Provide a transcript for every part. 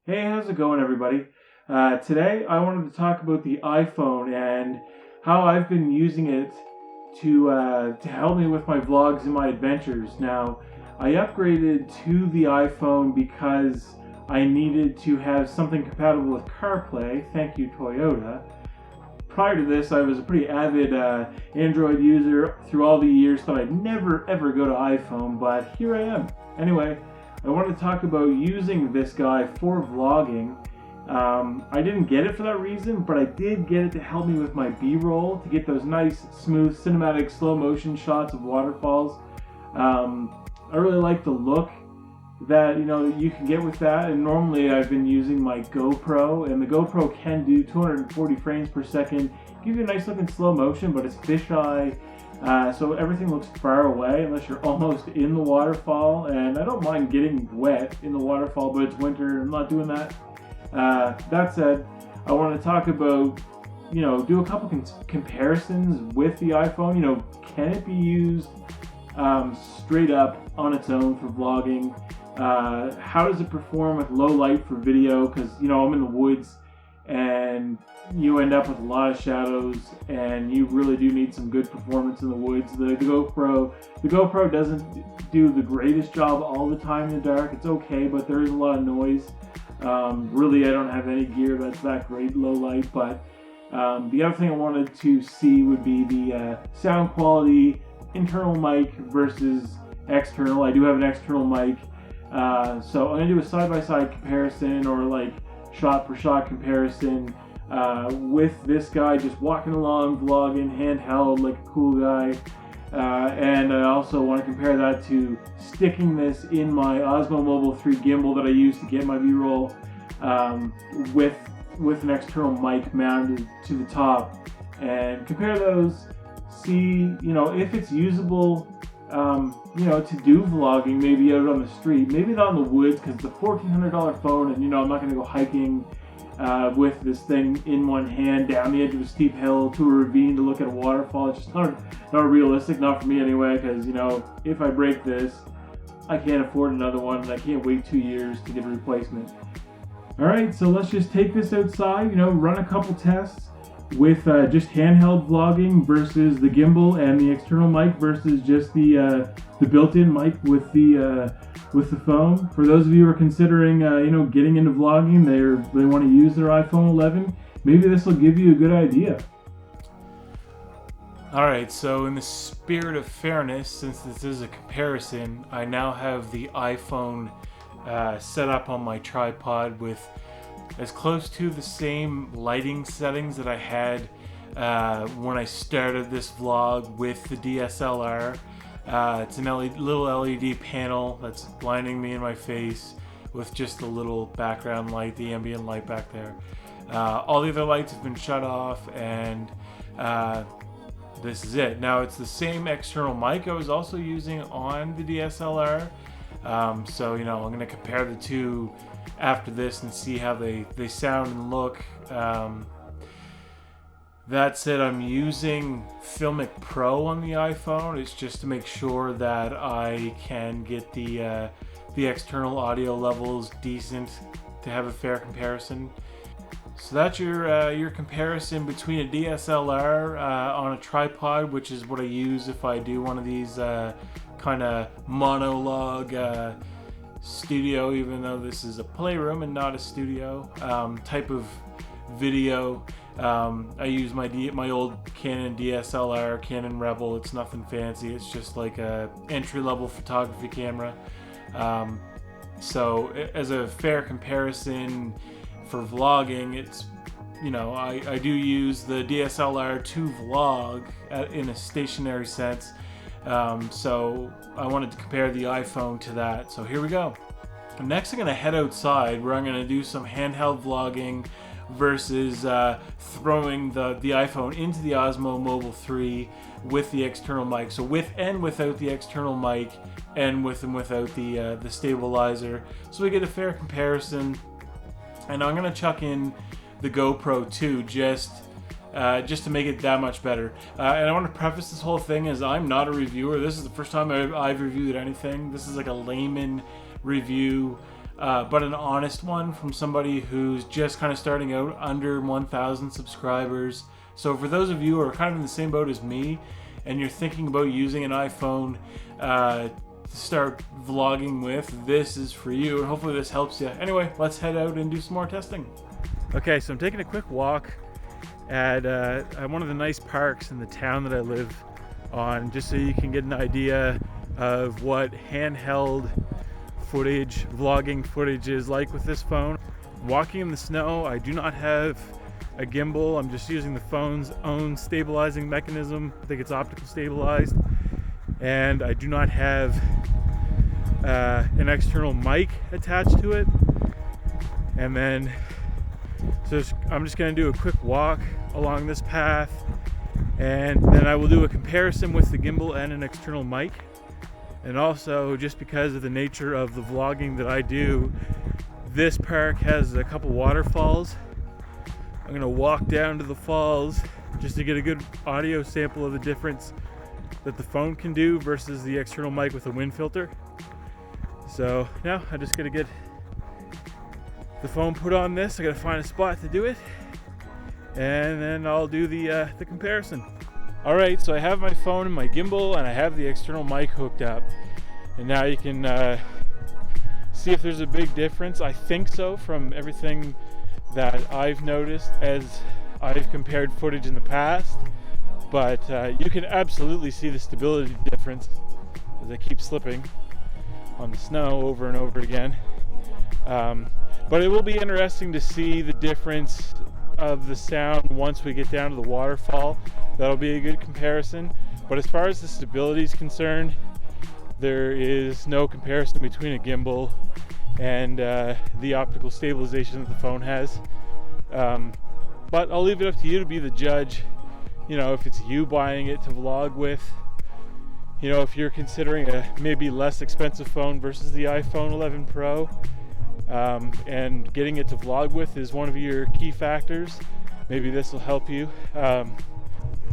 Hey, how's it going, everybody? Today I wanted to talk about the iPhone and how I've been using it to help me with my vlogs and my adventures. Now, I upgraded to the iPhone because I needed to have something compatible with CarPlay. Thank you, Toyota. Prior to this, I was a pretty avid Android user through all the years. Thought I'd never ever go to iPhone, but here I am. Anyway, I want to talk about using this guy for vlogging. I didn't get it for that reason, but I did get it to help me with my B-roll, to get those nice, smooth, cinematic, slow motion shots of waterfalls. I really like the look that you can get with that, and normally I've been using my GoPro, and the GoPro can do 240 frames per second, give you a nice looking slow motion, but it's fisheye. So everything looks far away unless you're almost in the waterfall, and I don't mind getting wet in the waterfall, but it's winter, I'm not doing that. That said, I want to talk about, do a couple comparisons with the iPhone. Can it be used straight up on its own for vlogging? How does it perform with low light for video? Because, I'm in the woods and you end up with a lot of shadows, and you really do need some good performance in the woods. The GoPro doesn't do the greatest job all the time in the dark. It's okay, but there is a lot of noise. Really, I don't have any gear that's that great low light, but the other thing I wanted to see would be the sound quality, internal mic versus external. I do have an external mic, so I'm going to do a side-by-side comparison, or like shot-per-shot comparison with this guy, just walking along, vlogging, handheld, like a cool guy. And I also want to compare that to sticking this in my Osmo Mobile 3 gimbal that I use to get my B-roll, with an external mic mounted to the top, and compare those, see if it's usable to do vlogging, maybe out on the street, maybe not in the woods, because it's a $1,400 phone, and I'm not going to go hiking with this thing in one hand down the edge of a steep hill to a ravine to look at a waterfall. It's just not realistic, not for me anyway, because if I break this, I can't afford another one, and I can't wait 2 years to get a replacement. Alright, so let's just take this outside, run a couple tests with just handheld vlogging versus the gimbal, and the external mic versus just the built-in mic with the phone. For those of you who are considering getting into vlogging, they want to use their iPhone 11, maybe this will give you a good idea. Alright, so in the spirit of fairness, since this is a comparison, I now have the iPhone set up on my tripod with as close to the same lighting settings that I had when I started this vlog with the DSLR. It's an little LED panel that's blinding me in my face with just a little background light, the ambient light back there. All the other lights have been shut off, and this is it. Now, it's the same external mic I was also using on the DSLR. So, I'm going to compare the two after this and see how they sound and look. That said, I'm using Filmic Pro on the iPhone. It's just to make sure that I can get the external audio levels decent to have a fair comparison. So that's your comparison between a DSLR on a tripod, which is what I use if I do one of these kind of monologue studio, even though this is a playroom and not a studio type of video. I use my old Canon DSLR, Canon Rebel. It's nothing fancy. It's just like a entry-level photography camera. So as a fair comparison for vlogging, it's I do use the DSLR to vlog in a stationary sense. So I wanted to compare the iPhone to that. So here we go. Next, I'm going to head outside where I'm going to do some handheld vlogging versus throwing the iPhone into the Osmo Mobile 3 with the external mic. So with and without the external mic, and with and without the stabilizer. So we get a fair comparison. And I'm going to chuck in the GoPro too, just to make it that much better. And I want to preface this whole thing as I'm not a reviewer. This is the first time I've reviewed anything. This is like a layman review. but an honest one from somebody who's just kind of starting out, under 1,000 subscribers. So for those of you who are kind of in the same boat as me and you're thinking about using an iPhone to start vlogging with, this is for you, and hopefully this helps you. Anyway, let's head out and do some more testing. Okay, so I'm taking a quick walk at one of the nice parks in the town that I live on, just so you can get an idea of what handheld footage, vlogging footage is like with this phone. Walking in the snow, I do not have a gimbal. I'm just using the phone's own stabilizing mechanism. I think it's optical stabilized. And I do not have an external mic attached to it. And then, so I'm just gonna do a quick walk along this path, and then I will do a comparison with the gimbal and an external mic. And also, just because of the nature of the vlogging that I do, this park has a couple waterfalls. I'm gonna walk down to the falls just to get a good audio sample of the difference that the phone can do versus the external mic with a wind filter. So now I just gotta get the phone put on this. I gotta find a spot to do it, and then I'll do the comparison. All right, so I have my phone and my gimbal, and I have the external mic hooked up, and now you can see if there's a big difference. I think so, from everything that I've noticed as I've compared footage in the past, but you can absolutely see the stability difference as I keep slipping on the snow over and over again. But it will be interesting to see the difference of the sound once we get down to the waterfall. That'll be a good comparison. But as far as the stability is concerned, there is no comparison between a gimbal and the optical stabilization that the phone has. But I'll leave it up to you to be the judge. You know, if it's you buying it to vlog with, you know, if you're considering a maybe less expensive phone versus the iPhone 11 Pro, and getting it to vlog with is one of your key factors, maybe this will help you.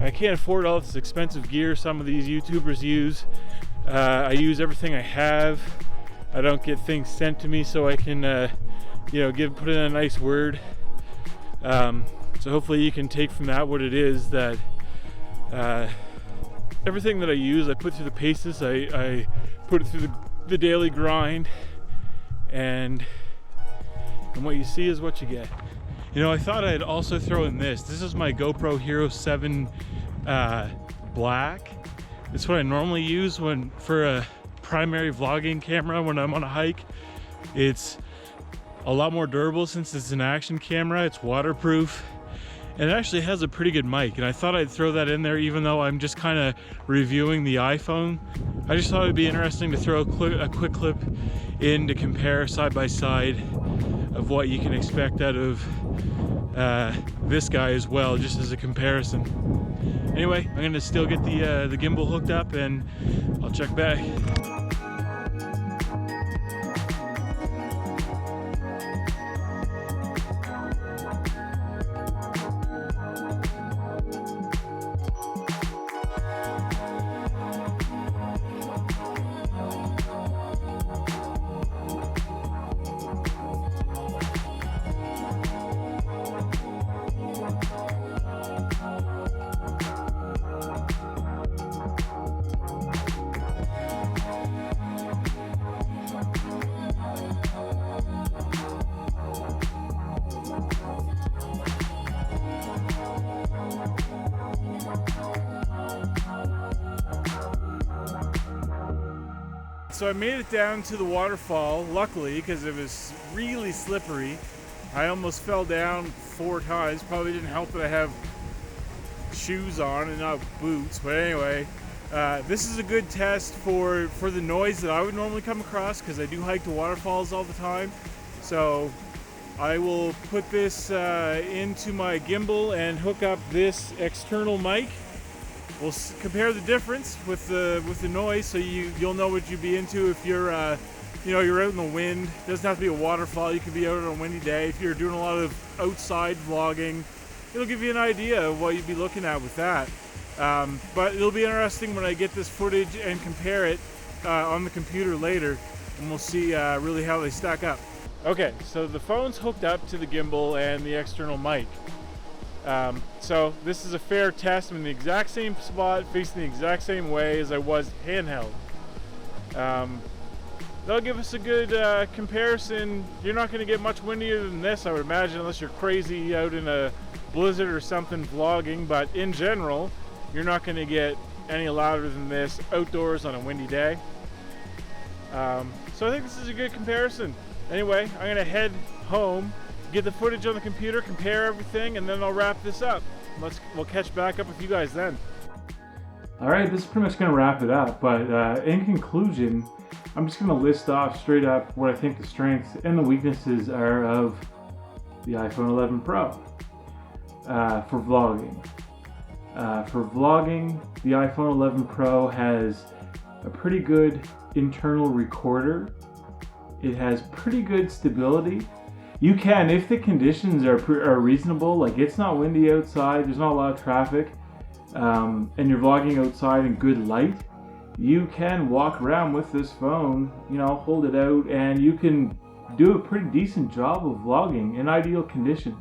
I can't afford all this expensive gear some of these YouTubers use. I use everything I have. I don't get things sent to me so I can you know, put in a nice word. So hopefully you can take from that what it is that everything that I use, I put through the paces. I put it through the daily grind, and what you see is what you get. You know, I thought I'd also throw in this. This is my GoPro Hero 7 Black. It's what I normally use for a primary vlogging camera when I'm on a hike. It's a lot more durable since it's an action camera. It's waterproof, and it actually has a pretty good mic. And I thought I'd throw that in there, even though I'm just kind of reviewing the iPhone. I just thought it'd be interesting to throw a quick clip in to compare side by side of what you can expect out of this guy as well, just as a comparison. Anyway, I'm gonna still get the gimbal hooked up, and I'll check back. So I made it down to the waterfall, luckily, because it was really slippery. I almost fell down 4 times. Probably didn't help that I have shoes on and not boots, but anyway, this is a good test for the noise that I would normally come across, because I do hike to waterfalls all the time. So I will put this into my gimbal and hook up this external mic. We'll compare the difference with the noise, so you'll know what you'd be into if you're you know, you're out in the wind. It doesn't have to be a waterfall. You could be out on a windy day. If you're doing a lot of outside vlogging, it'll give you an idea of what you'd be looking at with that. But it'll be interesting when I get this footage and compare it on the computer later, and we'll see really how they stack up. Okay, so the phone's hooked up to the gimbal and the external mic. So this is a fair test. I'm in the exact same spot, facing the exact same way as I was handheld. That'll give us a good comparison. You're not going to get much windier than this, I would imagine, unless you're crazy out in a blizzard or something vlogging, but in general, you're not going to get any louder than this outdoors on a windy day. So I think this is a good comparison. Anyway, I'm going to head home, get the footage on the computer, compare everything, and then I'll wrap this up. We'll catch back up with you guys then. Alright, this is pretty much going to wrap it up, but in conclusion, I'm just going to list off straight up what I think the strengths and the weaknesses are of the iPhone 11 Pro for vlogging. For vlogging, the iPhone 11 Pro has a pretty good internal recorder. It has pretty good stability. You can, if the conditions are reasonable, like it's not windy outside, there's not a lot of traffic, and you're vlogging outside in good light, you can walk around with this phone, you know, hold it out, and you can do a pretty decent job of vlogging in ideal conditions.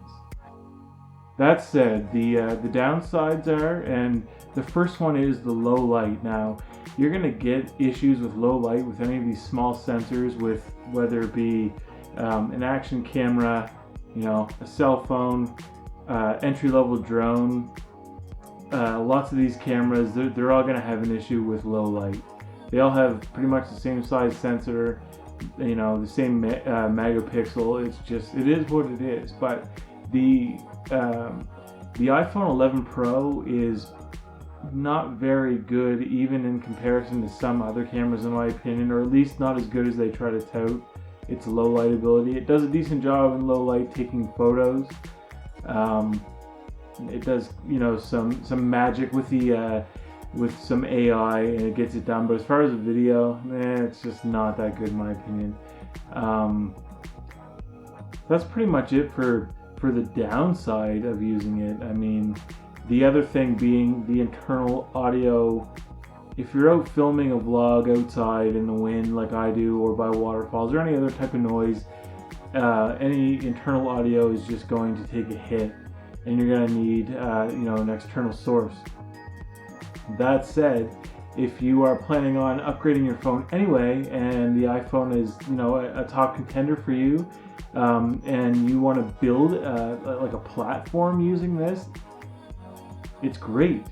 That said, the downsides are, and the first one is the low light. Now, you're going to get issues with low light with any of these small sensors, with whether it be an action camera, you know, a cell phone, entry-level drone. Lots of these cameras, they're all going to have an issue with low light. They all have pretty much the same size sensor, you know, the same megapixel. It's just, it is what it is. But the iPhone 11 Pro is not very good, even in comparison to some other cameras, in my opinion, or at least not as good as they try to tout its low light ability. It does a decent job in low light taking photos. It does, you know, some magic with the with some AI, and it gets it done. But as far as the video, it's just not that good in my opinion. That's pretty much it for the downside of using it. I mean, the other thing being the internal audio. If you're out filming a vlog outside in the wind like I do, or by waterfalls or any other type of noise, any internal audio is just going to take a hit, and you're going to need you know, an external source. That said, if you are planning on upgrading your phone anyway, and the iPhone is, you know, a top contender for you, and you want to build like a platform using this, it's great.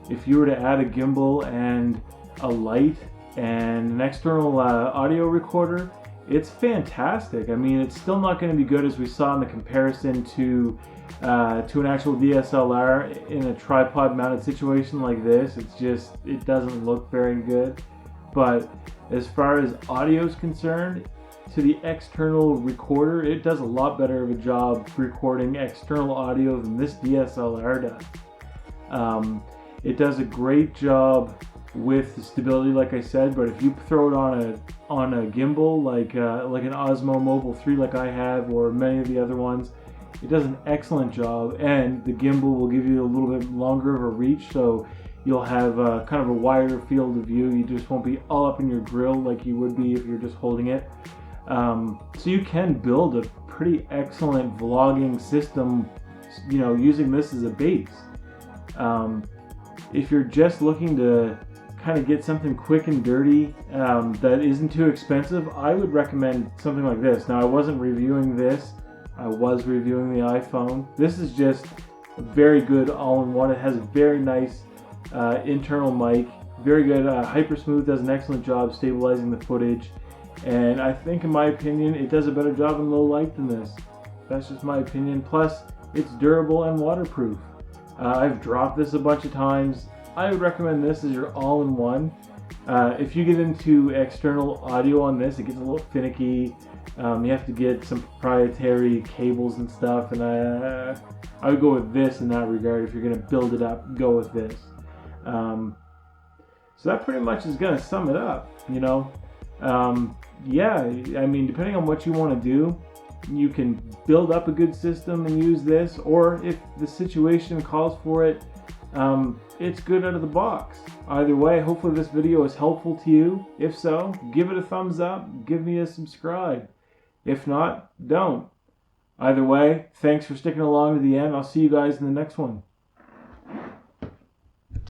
If you were to add a gimbal and a light and an external audio recorder, it's fantastic. I mean, it's still not going to be good as we saw in the comparison to an actual DSLR in a tripod mounted situation like this. It's just, it doesn't look very good. But as far as audio is concerned, to the external recorder, it does a lot better of a job recording external audio than this DSLR does. It does a great job with the stability, like I said, but if you throw it on a gimbal like an Osmo Mobile 3 like I have, or many of the other ones, it does an excellent job, and the gimbal will give you a little bit longer of a reach, so you'll have kind of a wider field of view. You just won't be all up in your grill like you would be if you're just holding it. So you can build a pretty excellent vlogging system, you know, using this as a base. If you're just looking to kind of get something quick and dirty that isn't too expensive, I would recommend something like this. Now, I wasn't reviewing this, I was reviewing the iPhone. This is just a very good all-in-one. It has a very nice internal mic, very good Hypersmooth, does an excellent job stabilizing the footage, and I think, in my opinion, it does a better job in low light than this. That's just my opinion. Plus, it's durable and waterproof. I've dropped this a bunch of times. I would recommend this as your all-in-one. If you get into external audio on this, it gets a little finicky. You have to get some proprietary cables and stuff, and I would go with this in that regard. If you're going to build it up, go with this. So that pretty much is going to sum it up, you know. Yeah, I mean, depending on what you want to do, you can build up a good system and use this, or if the situation calls for it, it's good out of the box. Either way, hopefully this video is helpful to you. If so, give it a thumbs up, give me a subscribe, If not, don't. Either way, thanks for sticking along to the end. I'll see you guys in the next one.